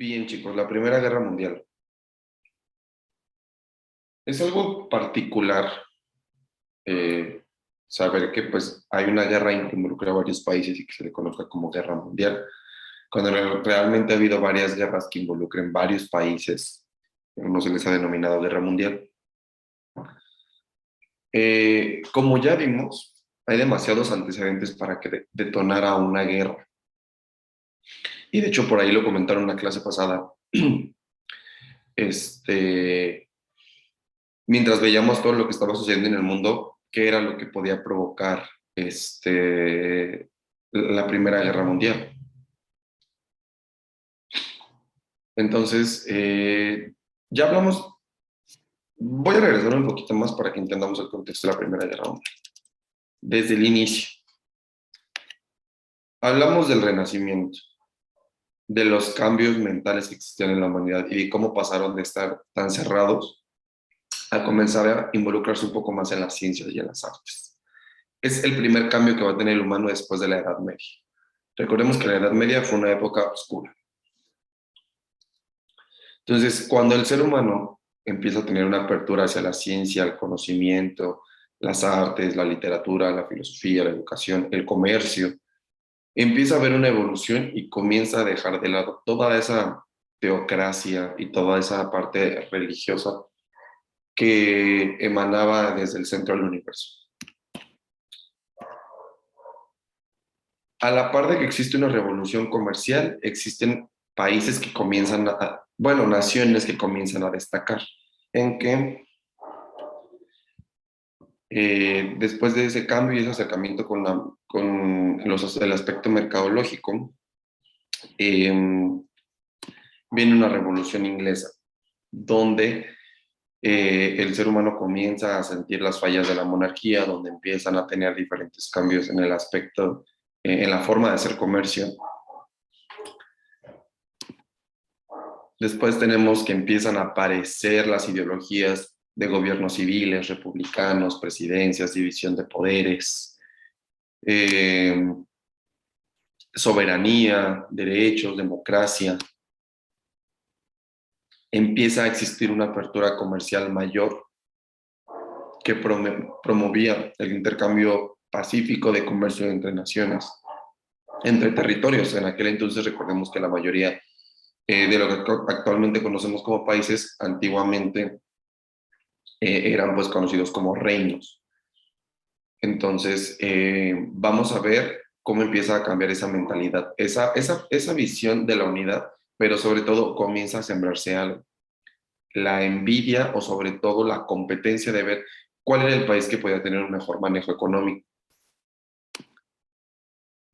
Bien, chicos, la Primera Guerra Mundial. Es algo particular eh, saber que pues, hay una guerra que involucra a varios países y que se le conozca como Guerra Mundial, cuando realmente ha habido varias guerras que involucren varios países, pero no se les ha denominado Guerra Mundial. Como ya vimos, hay demasiados antecedentes para que detonara una guerra. Y de hecho por ahí lo comentaron en la clase pasada. Este, mientras veíamos todo lo que estaba sucediendo en el mundo, qué era lo que podía provocar la Primera Guerra Mundial. Entonces, ya hablamos, voy a regresar un poquito más para que entendamos el contexto de la Primera Guerra Mundial. Desde el inicio, hablamos del Renacimiento, de los cambios mentales que existían en la humanidad y de cómo pasaron de estar tan cerrados a comenzar a involucrarse un poco más en las ciencias y en las artes. Es el primer cambio que va a tener el humano después de la Edad Media. Recordemos que la Edad Media fue una época oscura. Entonces, cuando el ser humano empieza a tener una apertura hacia la ciencia, el conocimiento, las artes, la literatura, la filosofía, la educación, el comercio, empieza a haber una evolución y comienza a dejar de lado toda esa teocracia y toda esa parte religiosa que emanaba desde el centro del universo. A la par de que existe una revolución comercial, existen países que comienzan naciones que comienzan a destacar, en que después de ese cambio y ese acercamiento el aspecto mercadológico, viene una revolución inglesa, donde el ser humano comienza a sentir las fallas de la monarquía, donde empiezan a tener diferentes cambios en el aspecto, en la forma de hacer comercio. Después tenemos que empiezan a aparecer las ideologías de gobiernos civiles, republicanos, presidencias, división de poderes, soberanía, derechos, democracia. Empieza a existir una apertura comercial mayor que promovía el intercambio pacífico de comercio entre naciones, entre territorios. En aquel entonces recordemos que la mayoría de lo que actualmente conocemos como países, antiguamente eran pues conocidos como reinos. Entonces, vamos a ver cómo empieza a cambiar esa mentalidad, esa visión de la unidad, pero sobre todo comienza a sembrarse algo. La envidia o sobre todo la competencia de ver cuál era el país que podía tener un mejor manejo económico.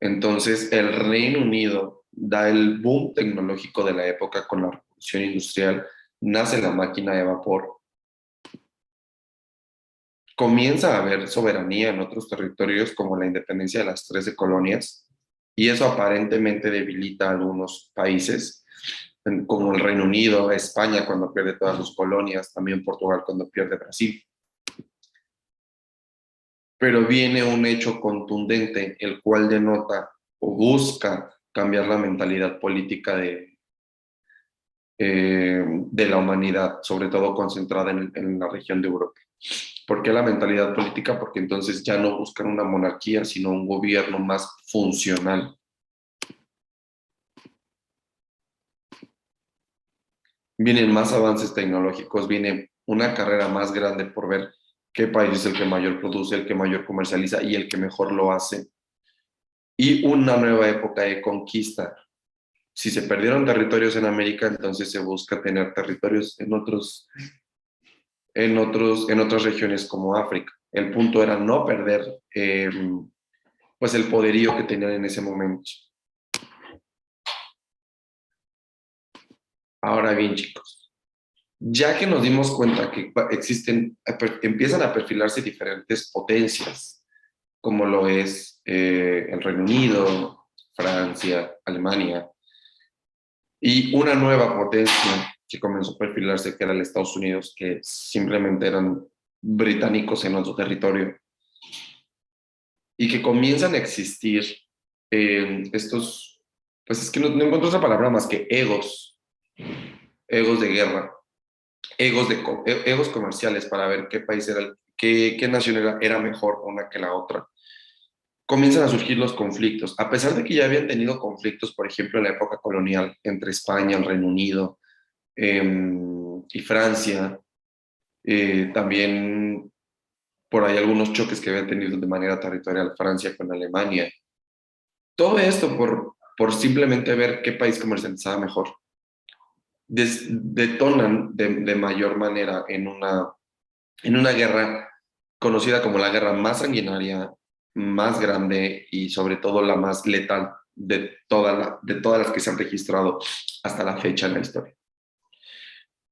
Entonces, el Reino Unido da el boom tecnológico de la época con la revolución industrial, nace la máquina de vapor, comienza a haber soberanía en otros territorios como la independencia de las 13 colonias, y eso aparentemente debilita a algunos países, como el Reino Unido, España cuando pierde todas sus colonias, también Portugal cuando pierde Brasil. Pero viene un hecho contundente, el cual denota o busca cambiar la mentalidad política de la humanidad, sobre todo concentrada en la región de Europa. ¿Por qué la mentalidad política? Porque entonces ya no buscan una monarquía, sino un gobierno más funcional. Vienen más avances tecnológicos, viene una carrera más grande por ver qué país es el que mayor produce, el que mayor comercializa y el que mejor lo hace. Y una nueva época de conquista. Si se perdieron territorios en América, entonces se busca tener territorios en otras regiones como África. El punto era no perder pues el poderío que tenían en ese momento. Ahora bien, chicos, ya que nos dimos cuenta que empiezan a perfilarse diferentes potencias, como lo es el Reino Unido, Francia, Alemania, y una nueva potencia que comenzó a perfilarse, que era el Estados Unidos, que simplemente eran británicos en nuestro territorio, y que comienzan a existir estos, pues es que no encuentro otra palabra más que egos egos de guerra, egos comerciales para ver qué país era, qué nación era mejor una que la otra. Comienzan a surgir los conflictos, a pesar de que ya habían tenido conflictos, por ejemplo, en la época colonial entre España, el Reino Unido y Francia, también por ahí algunos choques que habían tenido de manera territorial Francia con Alemania. Todo esto por simplemente ver qué país comercializaba mejor. Detonan de mayor manera en una guerra conocida como la guerra más sanguinaria, más grande y sobre todo la más letal de todas las que se han registrado hasta la fecha en la historia.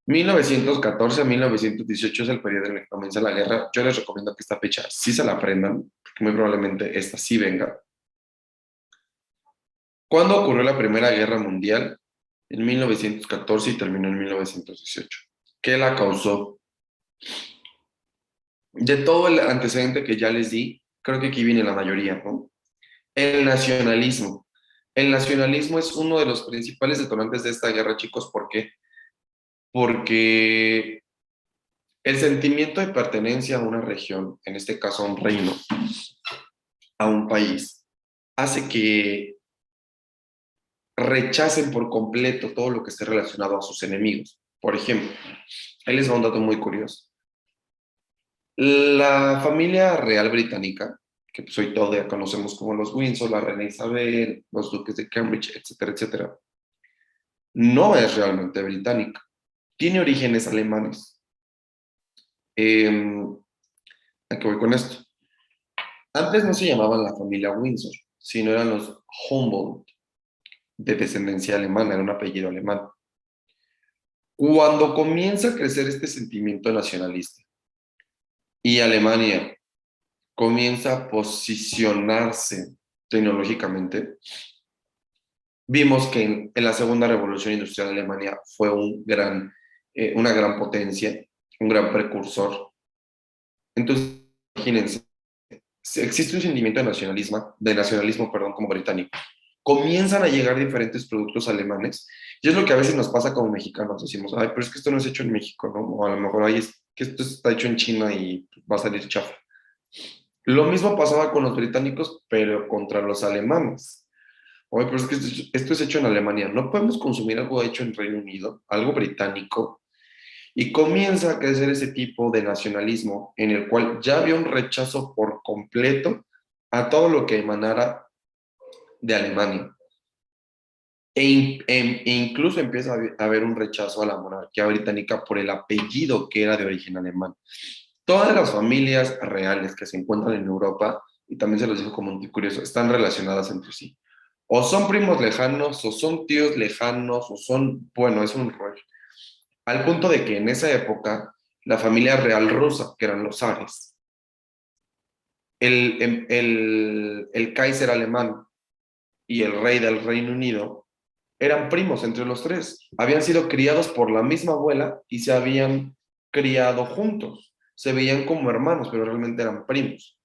1914 a 1918 es el periodo en el que comienza la guerra. Yo les recomiendo que esta fecha sí se la aprendan, porque muy probablemente esta sí venga. ¿Cuándo ocurrió la Primera Guerra Mundial? En 1914 y terminó en 1918. ¿Qué la causó? De todo el antecedente que ya les di, creo que aquí viene la mayoría, ¿no? El nacionalismo. El nacionalismo es uno de los principales detonantes de esta guerra, chicos. ¿Por qué? Porque el sentimiento de pertenencia a una región, en este caso a un reino, a un país, hace que rechacen por completo todo lo que esté relacionado a sus enemigos. Por ejemplo, ahí les va un dato muy curioso. La familia real británica, que pues hoy todavía conocemos como los Windsor, la reina Isabel, los duques de Cambridge, etcétera, etcétera, no es realmente británica. Tiene orígenes alemanes. ¿A qué voy con esto? Antes no se llamaban la familia Windsor, sino eran los Humboldt, de descendencia alemana, era un apellido alemán. Cuando comienza a crecer este sentimiento nacionalista y Alemania comienza a posicionarse tecnológicamente, vimos que en la segunda revolución industrial Alemania fue una gran potencia, un gran precursor. Entonces, imagínense, si existe un sentimiento de nacionalismo, perdón, como británico. Comienzan a llegar diferentes productos alemanes, y es lo que a veces nos pasa como mexicanos, decimos, ay, pero es que esto no es hecho en México, ¿no? O a lo mejor, ay, es que esto está hecho en China y va a salir chafa. Lo mismo pasaba con los británicos, pero contra los alemanes. Oye, pero es que esto es hecho en Alemania, no podemos consumir algo hecho en Reino Unido, algo británico, y comienza a crecer ese tipo de nacionalismo en el cual ya había un rechazo por completo a todo lo que emanara de Alemania. E incluso empieza a haber un rechazo a la monarquía británica por el apellido que era de origen alemán. Todas las familias reales que se encuentran en Europa, y también se los digo como un tío curioso, están relacionadas entre sí. O son primos lejanos, o son tíos lejanos, o son, bueno, es un rollo. Al punto de que en esa época, la familia real rusa, que eran los zares, el Kaiser alemán y el rey del Reino Unido eran primos entre los tres. Habían sido criados por la misma abuela y se habían criado juntos. Se veían como hermanos, pero realmente eran primos.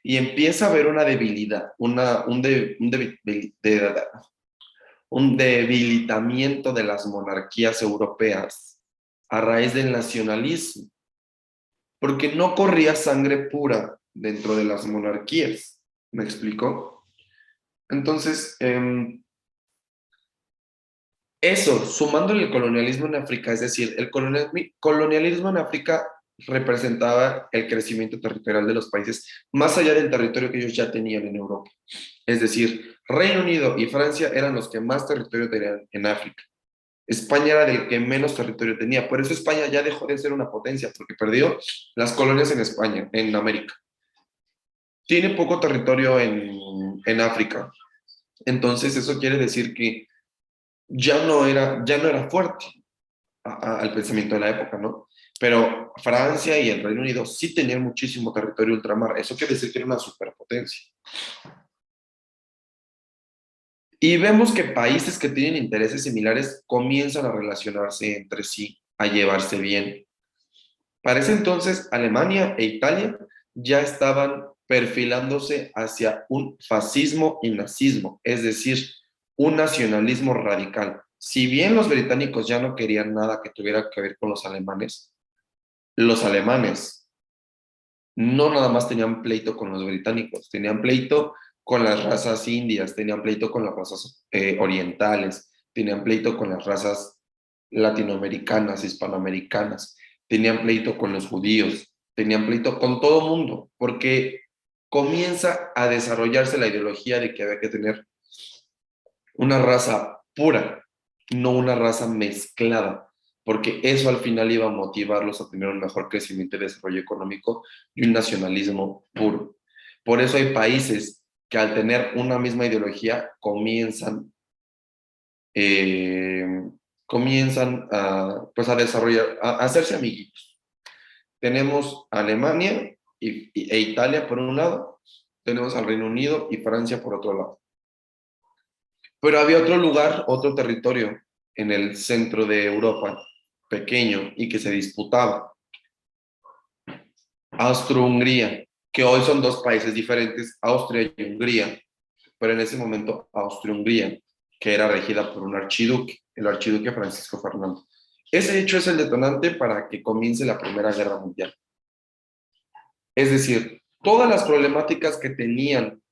Y empieza a haber una debilidad, un debilitamiento de las monarquías europeas a raíz del nacionalismo, porque no corría sangre pura dentro de las monarquías. ¿Me explico? Entonces, eso, sumándole el colonialismo en África, es decir, el colonialismo en África representaba el crecimiento territorial de los países más allá del territorio que ellos ya tenían en Europa. Es decir, Reino Unido y Francia eran los que más territorio tenían en África. España era el que menos territorio tenía. Por eso España ya dejó de ser una potencia, porque perdió las colonias en España, en América. Tiene poco territorio en África. Entonces eso quiere decir que ya no era fuerte al pensamiento de la época, ¿no? Pero Francia y el Reino Unido sí tenían muchísimo territorio ultramar. Eso quiere decir que era una superpotencia. Y vemos que países que tienen intereses similares comienzan a relacionarse entre sí, a llevarse bien. Para ese entonces, Alemania e Italia ya estaban perfilándose hacia un fascismo y nazismo, es decir, un nacionalismo radical. Si bien los británicos ya no querían nada que tuviera que ver con los alemanes no nada más tenían pleito con los británicos, tenían pleito con las razas indias, tenían pleito con las razas orientales, tenían pleito con las razas latinoamericanas, hispanoamericanas, tenían pleito con los judíos, tenían pleito con todo mundo, porque comienza a desarrollarse la ideología de que había que tener una raza pura, no una raza mezclada, porque eso al final iba a motivarlos a tener un mejor crecimiento y desarrollo económico y un nacionalismo puro. Por eso hay países que al tener una misma ideología eh, comienzan a, pues a desarrollar, a hacerse amiguitos. Tenemos Alemania e Italia por un lado, tenemos al Reino Unido y Francia por otro lado. Pero había otro lugar, otro territorio en el centro de Europa, pequeño, y que se disputaba. Austro-Hungría, que hoy son dos países diferentes, Austria y Hungría, pero en ese momento Austria-Hungría, que era regida por un archiduque, el archiduque Francisco Fernando. Ese hecho es el detonante para que comience la Primera Guerra Mundial. Es decir, todas las problemáticas que tenían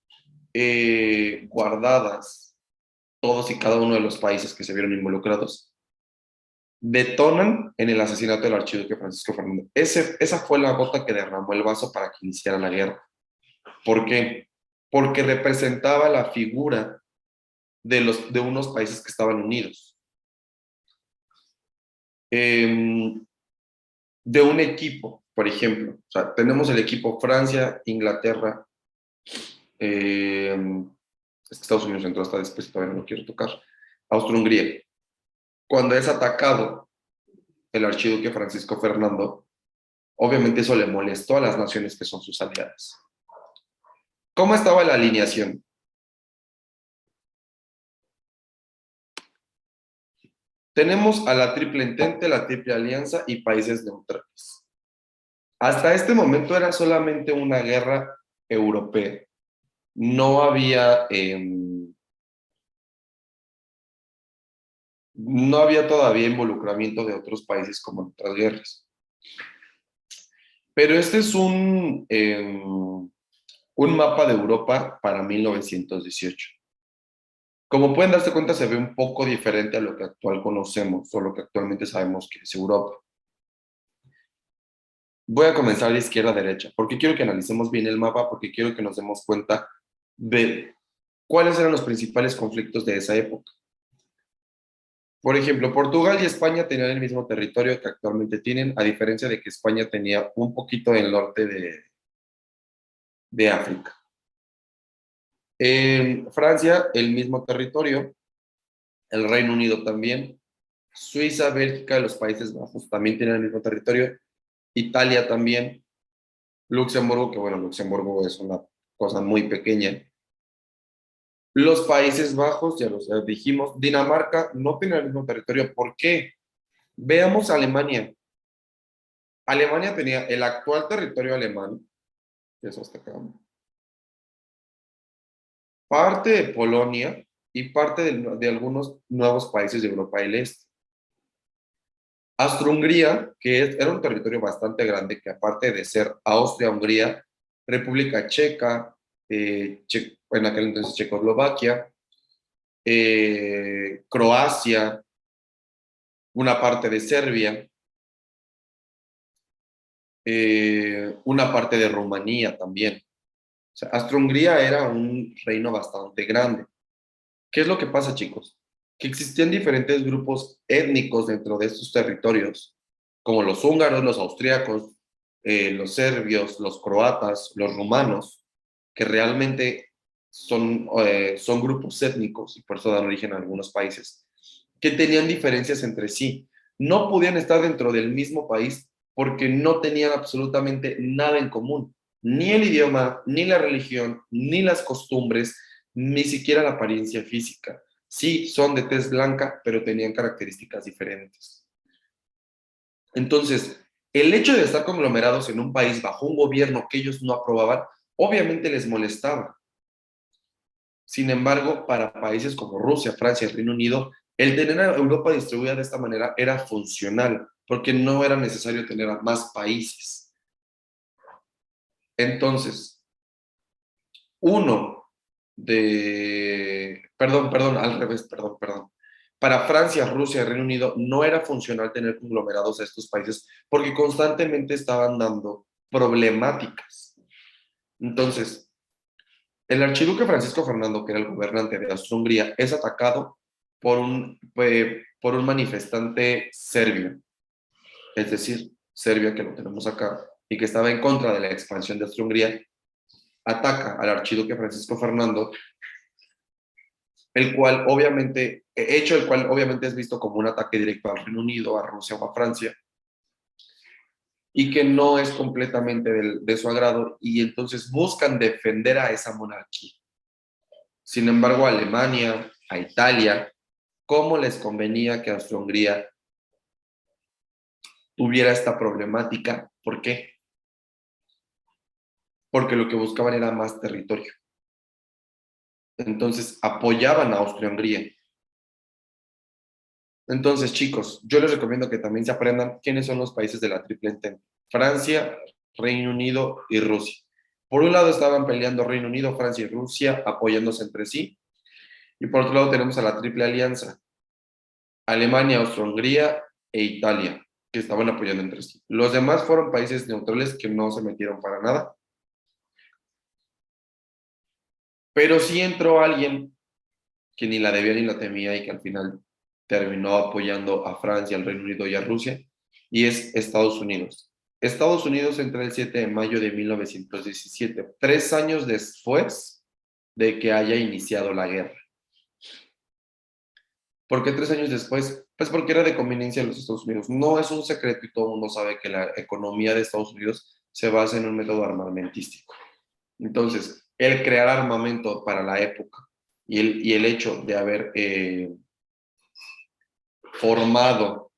guardadas todos y cada uno de los países que se vieron involucrados, detonan en el asesinato del archiduque Francisco Fernando. Esa fue la gota que derramó el vaso para que iniciara la guerra. ¿Por qué? Porque representaba la figura de unos países que estaban unidos. De un equipo, por ejemplo. O sea, tenemos el equipo Francia, Inglaterra, Estados Unidos entró hasta después, todavía no lo quiero tocar, Austria-Hungría. Cuando es atacado el archiduque Francisco Fernando, obviamente eso le molestó a las naciones que son sus aliadas. ¿Cómo estaba la alineación? Tenemos a la Triple Entente, la Triple Alianza y países neutrales. Hasta este momento era solamente una guerra europea. No había, no había todavía involucramiento de otros países como en otras guerras. Pero este es un mapa de Europa para 1918. Como pueden darse cuenta, se ve un poco diferente a lo que actual conocemos o lo que actualmente sabemos que es Europa. Voy a comenzar de izquierda a derecha, porque quiero que analicemos bien el mapa, porque quiero que nos demos cuenta de cuáles eran los principales conflictos de esa época. Por ejemplo, Portugal y España tenían el mismo territorio que actualmente tienen, a diferencia de que España tenía un poquito del norte de África. En Francia, el mismo territorio, el Reino Unido también, Suiza, Bélgica, los Países Bajos también tienen el mismo territorio, Italia también, Luxemburgo, que bueno, Luxemburgo es una cosa muy pequeña. Los Países Bajos, ya los dijimos, Dinamarca no tiene el mismo territorio. ¿Por qué? Veamos Alemania. Alemania tenía el actual territorio alemán, que es hasta acá, parte de Polonia y parte de algunos nuevos países de Europa del Este. Austro-Hungría, que era un territorio bastante grande, que aparte de ser Austria-Hungría, República Checa, en aquel entonces Checoslovaquia, Croacia, una parte de Serbia, una parte de Rumanía también. O sea, Austro-Hungría era un reino bastante grande. ¿Qué es lo que pasa, chicos? Que existían diferentes grupos étnicos dentro de estos territorios, como los húngaros, los austríacos, los serbios, los croatas, los rumanos, que realmente son grupos étnicos y por eso dan origen a algunos países, que tenían diferencias entre sí. No podían estar dentro del mismo país porque no tenían absolutamente nada en común, ni el idioma, ni la religión, ni las costumbres, ni siquiera la apariencia física. Sí, son de tez blanca, pero tenían características diferentes. Entonces, el hecho de estar conglomerados en un país bajo un gobierno que ellos no aprobaban, obviamente les molestaba. Sin embargo, para países como Rusia, Francia y Reino Unido, El tener a Europa distribuida de esta manera era funcional, porque no era necesario tener a más países. Entonces, perdón, al revés, perdón. Para Francia, Rusia y Reino Unido no era funcional tener conglomerados a estos países porque constantemente estaban dando problemáticas. Entonces, el archiduque Francisco Fernando, que era el gobernante de Austria-Hungría, es atacado por un manifestante serbio, es decir, Serbia, que lo tenemos acá, y que estaba en contra de la expansión de Austria-Hungría, ataca al archiduque Francisco Fernando, el cual obviamente es visto como un ataque directo al Reino Unido, a Rusia o a Francia, y que no es completamente de su agrado, y entonces buscan defender a esa monarquía. Sin embargo, a Alemania, a Italia, ¿cómo les convenía que Austria-Hungría tuviera esta problemática? ¿Por qué? Porque lo que buscaban era más territorio. Entonces, apoyaban a Austria-Hungría. Entonces, chicos, yo les recomiendo que también se aprendan quiénes son los países de la Triple Entente. Francia, Reino Unido y Rusia. Por un lado estaban peleando Reino Unido, Francia y Rusia, apoyándose entre sí. Y por otro lado tenemos a la Triple Alianza, Alemania, Austria-Hungría e Italia, que estaban apoyando entre sí. Los demás fueron países neutrales que no se metieron para nada. Pero sí entró alguien que ni la debía ni la temía y que al final terminó apoyando a Francia, al Reino Unido y a Rusia, y es Estados Unidos. Estados Unidos entró el 7 de mayo de 1917, 3 años después de que haya iniciado la guerra. ¿Por qué 3 años después? Pues porque era de conveniencia de los Estados Unidos. No es un secreto y todo el mundo sabe que la economía de Estados Unidos se basa en un método armamentístico. Entonces, el crear armamento para la época y el hecho de haber formado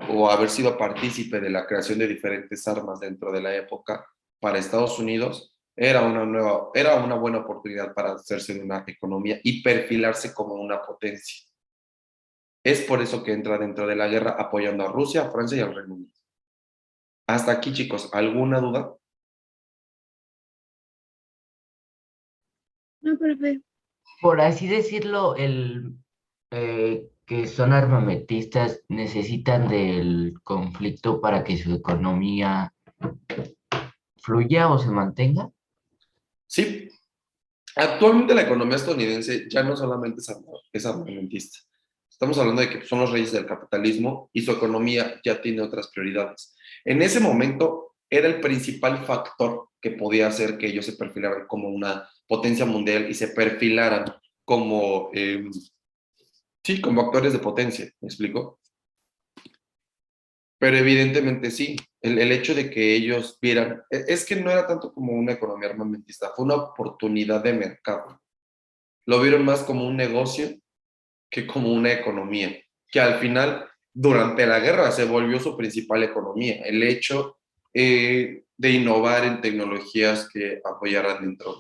o haber sido partícipe de la creación de diferentes armas dentro de la época para Estados Unidos era una buena oportunidad para hacerse de una economía y perfilarse como una potencia. Es por eso que entra dentro de la guerra apoyando a Rusia, a Francia y al Reino Unido. Hasta aquí, chicos, ¿alguna duda? No, profe. Por así decirlo, que son armamentistas necesitan del conflicto para que su economía fluya o se mantenga. Sí. Actualmente la economía estadounidense ya no solamente es armamentista. Estamos hablando de que son los reyes del capitalismo y su economía ya tiene otras prioridades. En ese momento era el principal factor que podía hacer que ellos se perfilaran como una potencia mundial y se perfilaran como, sí, como actores de potencia, ¿me explico? Pero evidentemente sí, el hecho de que ellos vieran, es que no era tanto como una economía armamentista, fue una oportunidad de mercado. Lo vieron más como un negocio que como una economía, que al final, durante la guerra, se volvió su principal economía. El hecho de innovar en tecnologías que apoyaran dentro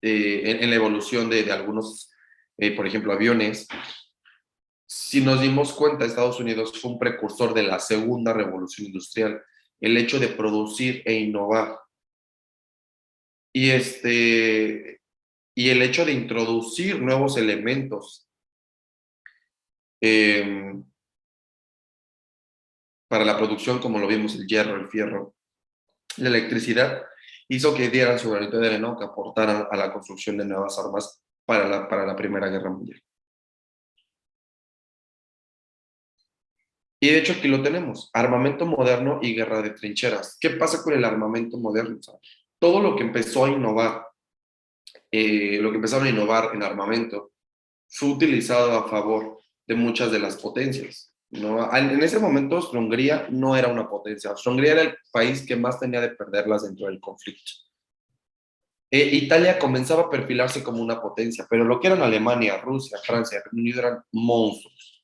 en la evolución de algunos, por ejemplo, aviones. Si nos dimos cuenta, Estados Unidos fue un precursor de la segunda revolución industrial, el hecho de producir e innovar. Y, y el hecho de introducir nuevos elementos eh, para la producción, como lo vimos, el hierro, el fierro, la electricidad, hizo que dieran su granito de arena, que aportaran a la construcción de nuevas armas para la Primera Guerra Mundial. Y de hecho aquí lo tenemos, armamento moderno y guerra de trincheras. ¿Qué pasa con el armamento moderno? O sea, todo lo que empezó a innovar, lo que empezaron a innovar en armamento, fue utilizado a favor de muchas de las potencias, ¿no? En ese momento, Austria-Hungría no era una potencia. Austria-Hungría era el país que más tenía de perderlas dentro del conflicto. Italia comenzaba a perfilarse como una potencia, pero lo que eran Alemania, Rusia, Francia, Reino Unido eran monstruos.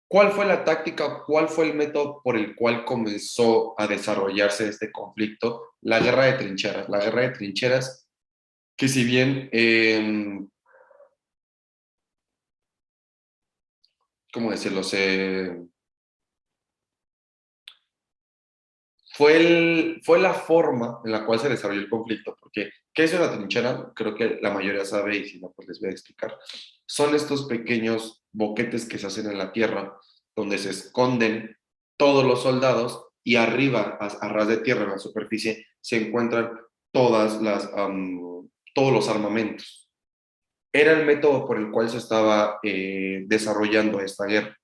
¿Cuál fue la táctica, cuál fue el método por el cual comenzó a desarrollarse este conflicto? La guerra de trincheras. La guerra de trincheras que si bien, ¿cómo decirlo? Fue la forma en la cual se desarrolló el conflicto, porque ¿qué es una trinchera? Creo que la mayoría sabe y si no, pues les voy a explicar. Son estos pequeños boquetes que se hacen en la tierra, donde se esconden todos los soldados y arriba, a ras de tierra, en la superficie, se encuentran todos los armamentos. Era el método por el cual se estaba desarrollando esta guerra.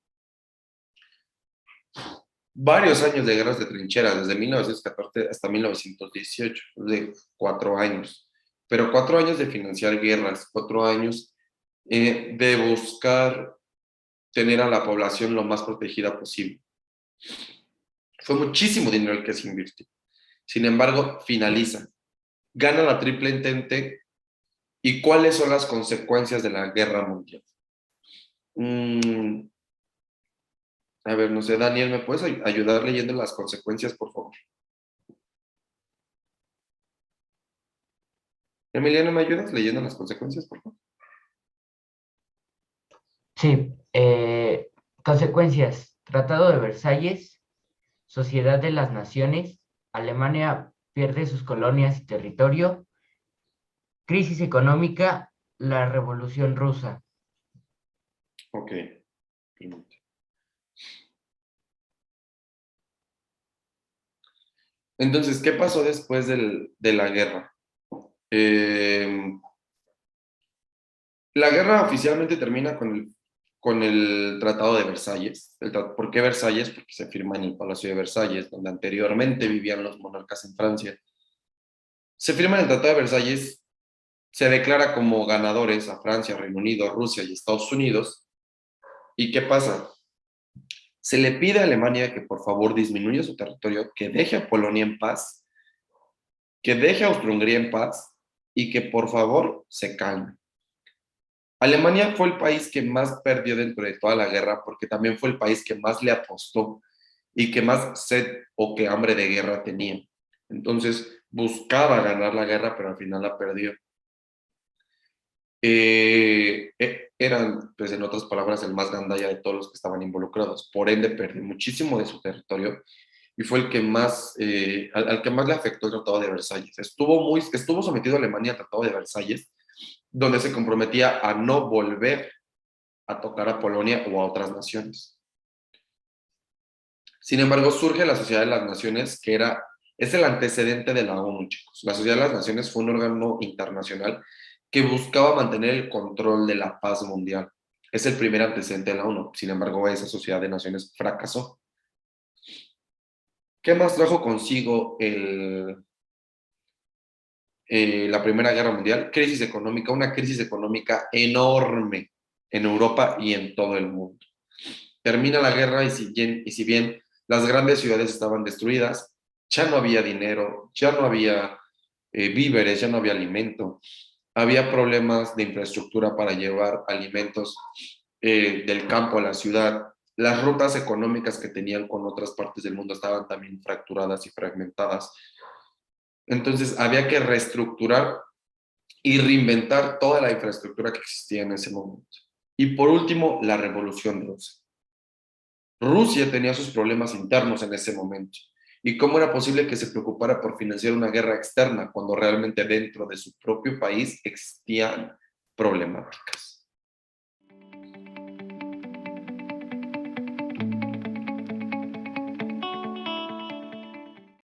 Varios años de guerras de trincheras, desde 1914 hasta 1918, de 4 años. Pero 4 años de financiar guerras, 4 años de buscar tener a la población lo más protegida posible. Fue muchísimo dinero el que se invirtió. Sin embargo, finaliza. Gana la Triple Entente. ¿Y cuáles son las consecuencias de la guerra mundial? A ver, no sé, Daniel, ¿me puedes ayudar leyendo las consecuencias, por favor? Emiliano, ¿me ayudas leyendo las consecuencias, por favor? Sí, consecuencias. Tratado de Versalles, Sociedad de las Naciones, Alemania pierde sus colonias y territorio, crisis económica, la Revolución Rusa. Ok. Entonces, ¿qué pasó después de la guerra? La guerra oficialmente termina con el Tratado de Versalles. ¿Por qué Versalles? Porque se firma en el Palacio de Versalles, donde anteriormente vivían los monarcas en Francia. Se firma en el Tratado de Versalles, se declara como ganadores a Francia, Reino Unido, Rusia y Estados Unidos. ¿Y qué pasa? Se le pide a Alemania que por favor disminuya su territorio, que deje a Polonia en paz, que deje a Austria-Hungría en paz y que por favor se calme. Alemania fue el país que más perdió dentro de toda la guerra porque también fue el país que más le apostó y que más sed o que hambre de guerra tenía. Entonces buscaba ganar la guerra, pero al final la perdió. Eran, pues en otras palabras, el más gandalla de todos los que estaban involucrados. Por ende, perdió muchísimo de su territorio y fue el que más, al que más le afectó el Tratado de Versalles. Estuvo sometido a Alemania al Tratado de Versalles, donde se comprometía a no volver a tocar a Polonia o a otras naciones. Sin embargo, surge la Sociedad de las Naciones, es el antecedente de la ONU, chicos. La Sociedad de las Naciones fue un órgano internacional que buscaba mantener el control de la paz mundial. Es el primer antecedente de la ONU. Sin embargo, esa Sociedad de Naciones fracasó. ¿Qué más trajo consigo la Primera Guerra Mundial? Crisis económica, una crisis económica enorme en Europa y en todo el mundo. Termina la guerra y si bien las grandes ciudades estaban destruidas, ya no había dinero, ya no había víveres, ya no había alimento, había problemas de infraestructura para llevar alimentos del campo a la ciudad, las rutas económicas que tenían con otras partes del mundo estaban también fracturadas y fragmentadas. Entonces había que reestructurar y reinventar toda la infraestructura que existía en ese momento. Y por último, la Revolución Rusa. Rusia tenía sus problemas internos en ese momento. ¿Y cómo era posible que se preocupara por financiar una guerra externa cuando realmente dentro de su propio país existían problemáticas?